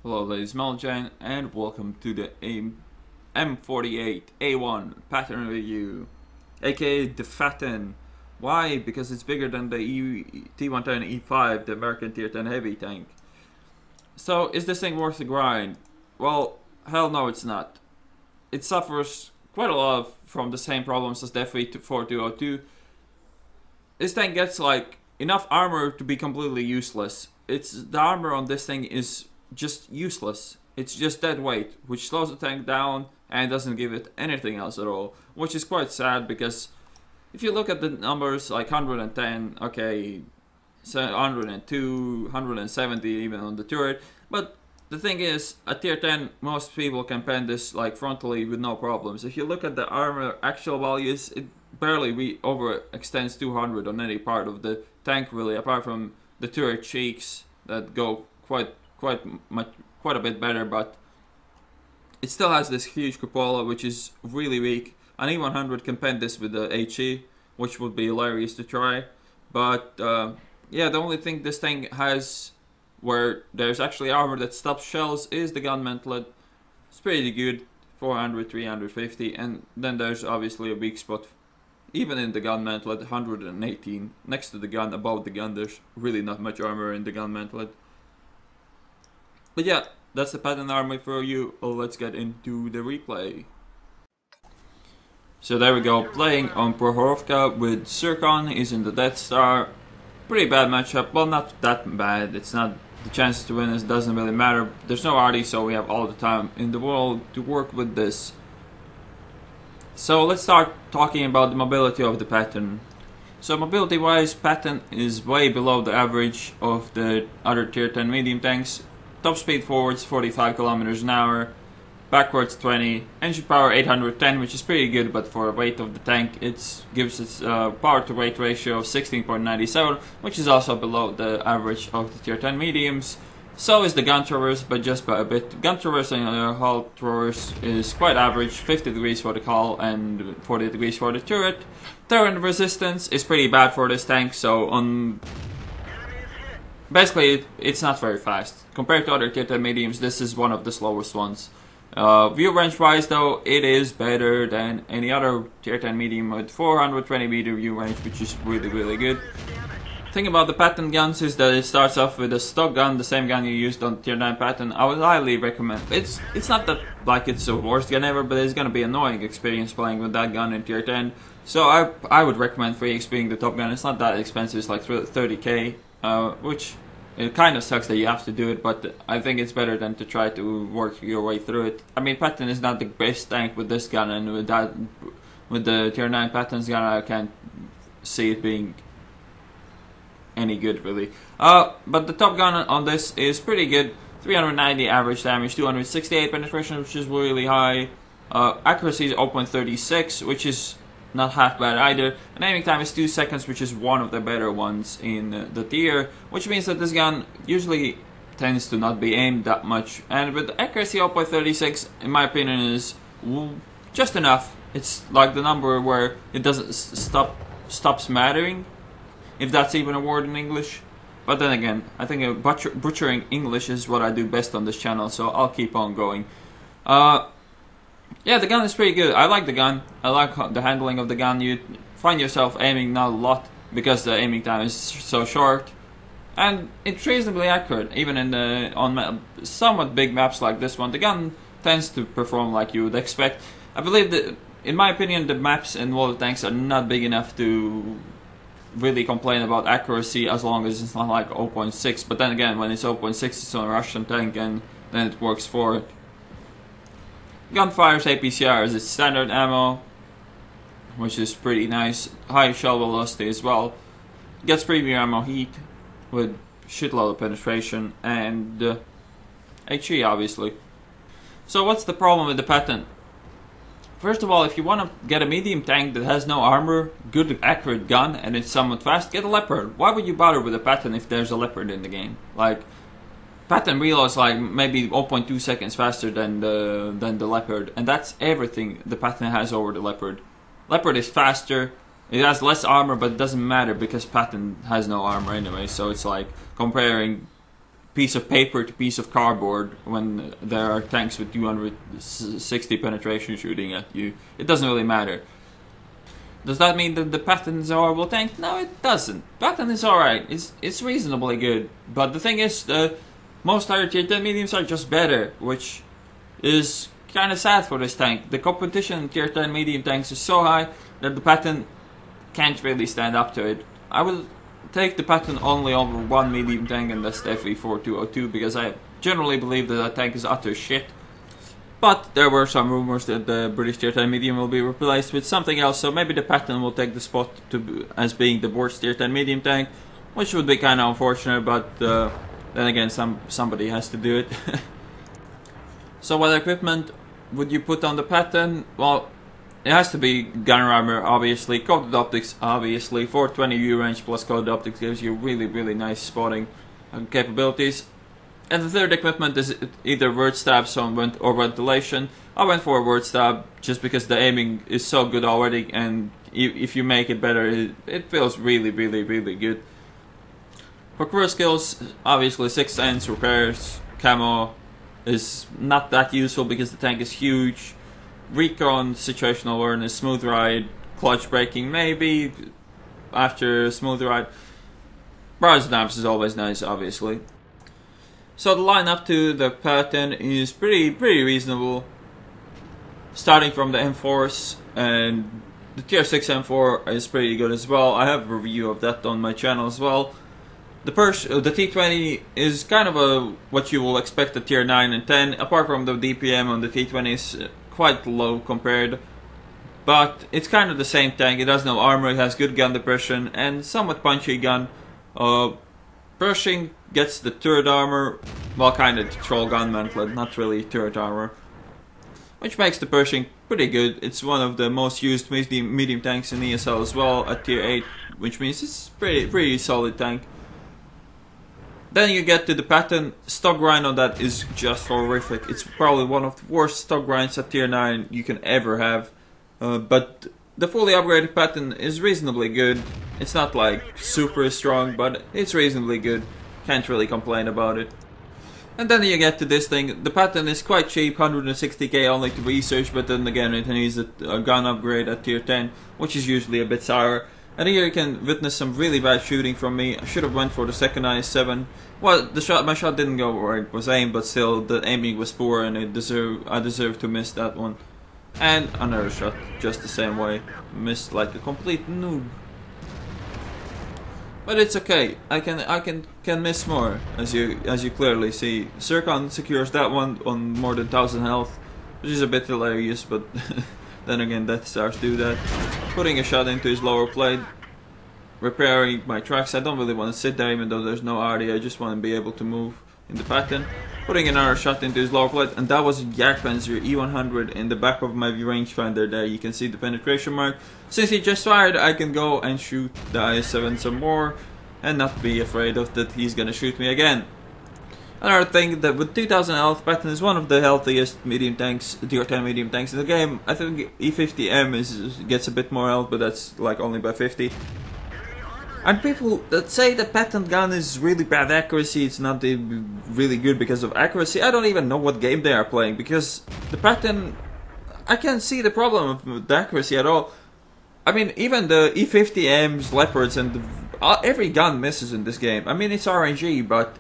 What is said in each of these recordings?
Hello ladies and gentlemen, and welcome to the M48A1 Patton review, aka the Patton. Why? Because it's bigger than the T110E5, the American Tier 10 heavy tank. So, is this thing worth the grind? Well, hell no it's not. It suffers quite a lot from the same problems as the F4202. This thing gets like enough armor to be completely useless. The armor on this thing is just useless. It's just dead weight, which slows the tank down and doesn't give it anything else at all, which is quite sad because if you look at the numbers like 110, okay, so 102, 170 even on the turret, but the thing is, at tier 10 most people can pen this like frontally with no problems. If you look at the armor actual values, it barely overextends 200 on any part of the tank really, apart from the turret cheeks that go quite a bit better, but it still has this huge cupola which is really weak. An E100 can pen this with the HE, which would be hilarious to try, but yeah, the only thing this thing has where there's actually armor that stops shells is the gun mantlet. It's pretty good, 400, 350, and then there's obviously a weak spot even in the gun mantlet, 118. Next to the gun, above the gun, there's really not much armor in the gun mantlet. But yeah, that's the Patton army for you. Let's get into the replay. So there we go, playing on Prohorovka with Zircon. He's in the Death Star. Pretty bad matchup, well not that bad, it's not, the chances to win it doesn't really matter. There's no RD, so we have all the time in the world to work with this. So let's start talking about the mobility of the Patton. So mobility wise, Patton is way below the average of the other tier 10 medium tanks. Top speed forwards 45 kilometers an hour, backwards 20, engine power 810, which is pretty good, but for the weight of the tank it gives its power to weight ratio of 16.97, which is also below the average of the tier 10 mediums. So is the gun traverse, but just by a bit. Gun traverse and hull traverse is quite average, 50 degrees for the hull and 40 degrees for the turret. Turret resistance is pretty bad for this tank, so on basically it's not very fast. Compared to other tier 10 mediums, this is one of the slowest ones. View range wise though, it is better than any other tier 10 medium with 420 meter view range, which is really good. Thing about the Patton guns is that it starts off with a stock gun, the same gun you used on tier 9 Patton. I would highly recommend. It's not that like it's the worst gun ever, but it's gonna be an annoying experience playing with that gun in tier 10. So I would recommend 3X being the top gun. It's not that expensive, it's like 30k, which it kind of sucks that you have to do it, but I think it's better than to try to work your way through it. I mean, Patton is not the best tank with this gun, and with the tier 9 Patton's gun, I can't see it being any good really. But the top gun on this is pretty good. 390 average damage, 268 penetration, which is really high. Accuracy is 0.36, which is not half bad either. And aiming time is 2 seconds, which is one of the better ones in the tier, which means that this gun usually tends to not be aimed that much. And with accuracy 0.36, in my opinion, is just enough. It's like the number where it doesn't stops mattering, if that's even a word in English. But then again, I think butchering English is what I do best on this channel, so I'll keep on going. Yeah, the gun is pretty good. I like the gun. I like the handling of the gun. You find yourself aiming not a lot because the aiming time is so short, and it's reasonably accurate. Even in on somewhat big maps like this one, the gun tends to perform like you would expect. I believe that, in my opinion, the maps in World Tanks are not big enough to really complain about accuracy as long as it's not like 0.6. But then again, when it's 0.6, it's on a Russian tank, and then it works for it. Gun fires APCR as its standard ammo, which is pretty nice. High shell velocity as well. Gets premium ammo heat with shitload of penetration, and HE obviously. So what's the problem with the Patton? First of all, if you want to get a medium tank that has no armor, good accurate gun, and it's somewhat fast, get a Leopard. Why would you bother with a Patton if there's a Leopard in the game? Like, Patton reloads like maybe 0.2 seconds faster than the Leopard, and that's everything the Patton has over the Leopard. Leopard is faster, it has less armor, but it doesn't matter because Patton has no armor anyway, so it's like comparing piece of paper to piece of cardboard when there are tanks with 260 penetration shooting at you. It doesn't really matter. Does that mean that the Patton is a horrible tank? No, it doesn't. Patton is alright. It's reasonably good. But the thing is, most higher tier 10 mediums are just better, which is kind of sad for this tank. The competition in tier 10 medium tanks is so high that the Patton can't really stand up to it. I will take the Patton only over one medium tank, and that's the FE4202, because I generally believe that that tank is utter shit. But there were some rumors that the British tier 10 medium will be replaced with something else, so maybe the Patton will take the spot as being the worst tier 10 medium tank, which would be kind of unfortunate, but then again, somebody has to do it. So what equipment would you put on the Patton? Well, it has to be gunner armor, obviously, coated optics, obviously. 420 view range plus coated optics gives you really nice spotting capabilities. And the third equipment is either word stab or ventilation. I went for a word stab just because the aiming is so good already, and if you make it better, it feels really good. For career skills, obviously 6th sense, repairs, camo is not that useful because the tank is huge. Recon, situational awareness, smooth ride, clutch braking maybe after smooth ride. Bars and amps is always nice, obviously. So the lineup to the Patton is pretty reasonable. Starting from the M4s, and the tier 6 M4 is pretty good as well. I have a review of that on my channel as well. The T20 is kind of what you will expect at tier 9 and 10. Apart from the DPM on the T20 is quite low compared, but it's kind of the same tank. It has no armor, it has good gun depression and somewhat punchy gun. Pershing gets the turret armor, well, kind of troll gun mantlet, not really turret armor, which makes the Pershing pretty good. It's one of the most used medium tanks in ESL as well at tier 8, which means it's pretty solid tank. Then you get to the Patton. Stock grind on that is just horrific. It's probably one of the worst stock grinds at tier 9 you can ever have. But the fully upgraded Patton is reasonably good. It's not like super strong, but it's reasonably good. Can't really complain about it. And then you get to this thing. The Patton is quite cheap, 160k only to research, but then again it needs a gun upgrade at tier 10, which is usually a bit sour. And here you can witness some really bad shooting from me. I should have went for the second IS-7. Well, my shot didn't go where it was aimed, but still the aiming was poor, and I deserved to miss that one. And another shot, just the same way, missed like a complete noob. But it's okay. I can miss more, as you clearly see. Zircon secures that one on more than 1000 health, which is a bit hilarious, but then again, Death Stars do that. Putting a shot into his lower plate, repairing my tracks. I don't really want to sit there, even though there's no RD. I just want to be able to move in the Patton. Putting another shot into his lower plate, and that was a Jagdpanzer E100 in the back of my rangefinder there. You can see the penetration mark. Since he just fired, I can go and shoot the IS-7 some more and not be afraid of that he's gonna shoot me again. Another thing, that with 2000 health, Patton is one of the healthiest medium tanks, tier 10 medium tanks in the game. I think E50M gets a bit more health, but that's like only by 50. And people that say the Patton gun is really bad accuracy, it's not really good because of accuracy, I don't even know what game they are playing, because the Patton, I can't see the problem with the accuracy at all. I mean, even the E50Ms, Leopards, and every gun misses in this game. I mean, it's RNG, but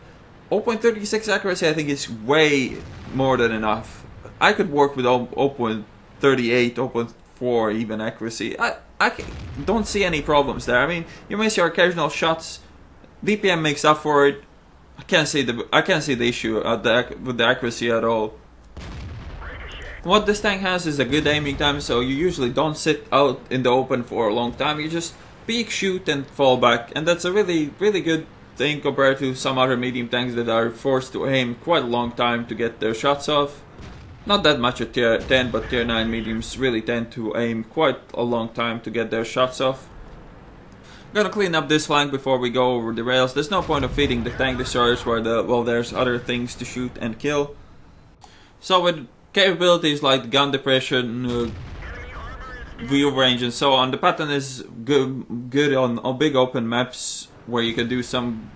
0.36 accuracy I think is way more than enough. I could work with 0.38, 0.4 even accuracy. I don't see any problems there. I mean, you miss your occasional shots. DPM makes up for it. I can't see the issue with the accuracy at all. What this tank has is a good aiming time, so you usually don't sit out in the open for a long time. You just peek, shoot, and fall back, and that's a really good thing compared to some other medium tanks that are forced to aim quite a long time to get their shots off. Not that much at tier 10, but tier 9 mediums really tend to aim quite a long time to get their shots off. I'm gonna clean up this flank before we go over the rails. There's no point of feeding the tank destroyers where there's other things to shoot and kill. So with capabilities like gun depression, view range and so on, the Patton is good on big open maps where you can do some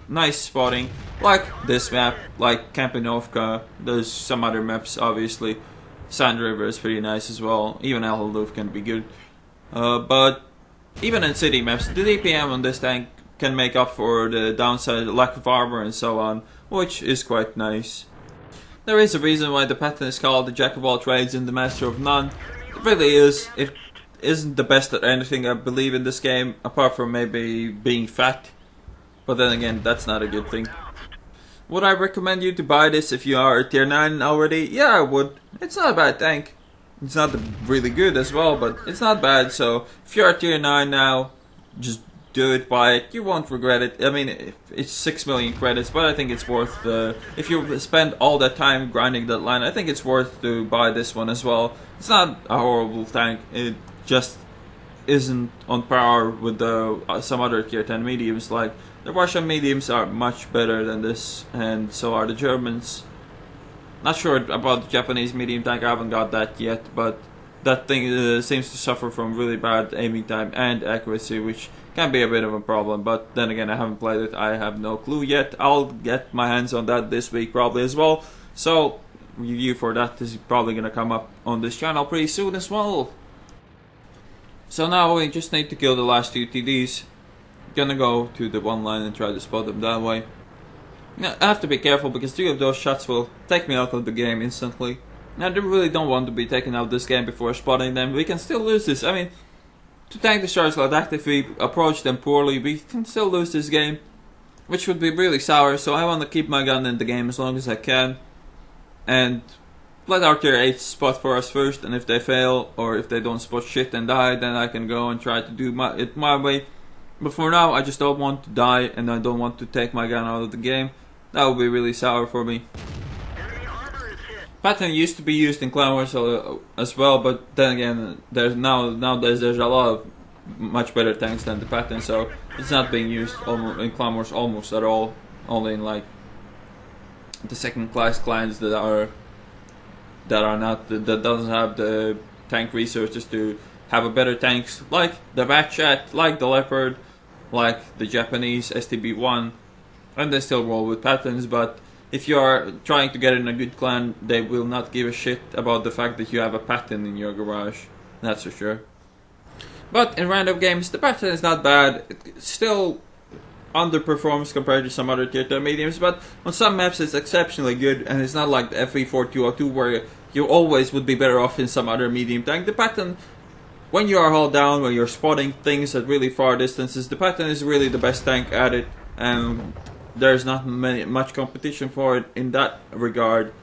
nice spotting, like this map, like Kampinovka. There's some other maps, obviously. Sand River is pretty nice as well. Even Alhaluf can be good. But even in city maps, the DPM on this tank can make up for the downside, lack of armor and so on, which is quite nice. There is a reason why the Patton is called the Jack of all trades and the Master of none. It really is. It isn't the best at anything, I believe, in this game, apart from maybe being fat. But then again, that's not a good thing. Would I recommend you to buy this if you are a tier 9 already? Yeah, I would. It's not a bad tank. It's not really good as well, but it's not bad. So if you're a tier 9 now, just do it, buy it. You won't regret it. I mean, it's 6 million credits, but I think it's worth, if you spend all that time grinding that line, I think it's worth to buy this one as well. It's not a horrible tank. It just isn't on par with some other tier 10 mediums. Like the Russian mediums are much better than this, and so are the Germans. Not sure about the Japanese medium tank, I haven't got that yet, but that thing seems to suffer from really bad aiming time and accuracy, which can be a bit of a problem. But then again, I haven't played it, I have no clue yet. I'll get my hands on that this week probably as well, so review for that is probably gonna come up on this channel pretty soon as well. So now we just need to kill the last 2 TDs. Gonna go to the one line and try to spot them that way. Now, I have to be careful because 2 of those shots will take me out of the game instantly. Now, I really don't want to be taken out of this game before spotting them. We can still lose this. I mean, to tank the sharks like that, if we approach them poorly, we can still lose this game, which would be really sour. So I want to keep my gun in the game as long as I can, and let our tier 8 spot for us first. And if they fail, or if they don't spot shit and die, then I can go and try to do it my way. But for now, I just don't want to die, and I don't want to take my gun out of the game. That would be really sour for me. Patton used to be used in Clan Wars as well, but then again, nowadays there's a lot of much better tanks than the Patton, so it's not being used in Clan Wars almost at all. Only in like the second class clans that doesn't have the tank resources to have a better tanks, like the Batchat, like the Leopard, like the Japanese STB-1, and they still roll with Pattons. But if you are trying to get in a good clan, they will not give a shit about the fact that you have a Patton in your garage, that's for sure. But in random games, the Patton is not bad. It still underperforms compared to some other tier 10 mediums, but on some maps it's exceptionally good, and it's not like the FE4202 where you always would be better off in some other medium tank. The Patton, when you are hauled down, when you're spotting things at really far distances, the Patton is really the best tank at it, and there's not much competition for it in that regard.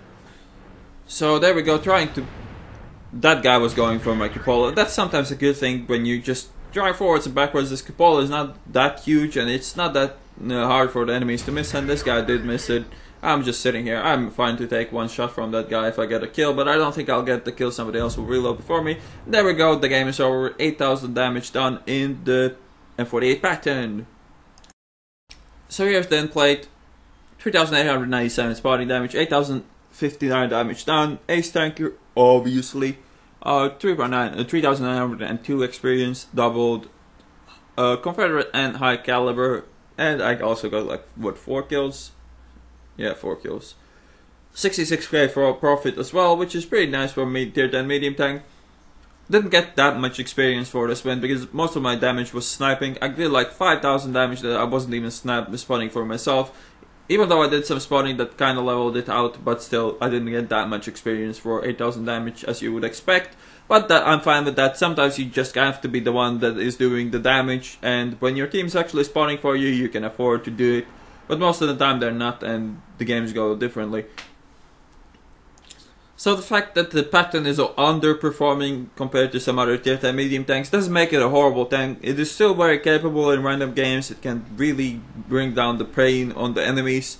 So there we go, that guy was going for my cupola. That's sometimes a good thing when you just drive forwards and backwards. This cupola is not that huge, and it's not that hard for the enemies to miss, and this guy did miss it. I'm just sitting here. I'm fine to take one shot from that guy if I get a kill, but I don't think I'll get the kill. Somebody else will reload before me. There we go, the game is over. 8,000 damage done in the M48 Patton. So here's the end plate. 3,897 spotting damage, 8,059 damage done. Ace tanker, obviously. 3,902 experience, doubled. Confederate and high caliber, and I also got like, what, 4 kills? Yeah, 4 kills. 66k for profit as well, which is pretty nice for me, tier 10 medium tank. Didn't get that much experience for this win because most of my damage was sniping. I did like 5,000 damage that I wasn't even spotting for myself. Even though I did some spotting that kind of leveled it out, but still I didn't get that much experience for 8,000 damage as you would expect. But I'm fine with that. Sometimes you just have to be the one that is doing the damage, and when your team's actually spotting for you, you can afford to do it. But most of the time they're not, and the games go differently. So the fact that the Patton is underperforming compared to some other tier 10 medium tanks doesn't make it a horrible tank. It is still very capable in random games. It can really bring down the pain on the enemies.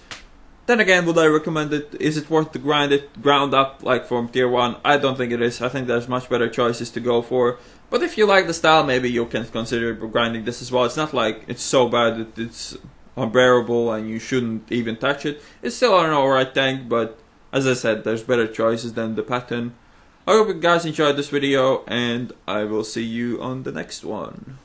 Then again, would I recommend it? Is it worth to ground up like from tier 1? I don't think it is. I think there's much better choices to go for. But if you like the style, maybe you can consider grinding this as well. It's not like it's so bad that it's unbearable and you shouldn't even touch it. It's still an alright tank, but as I said, there's better choices than the Patton. I hope you guys enjoyed this video, and I will see you on the next one.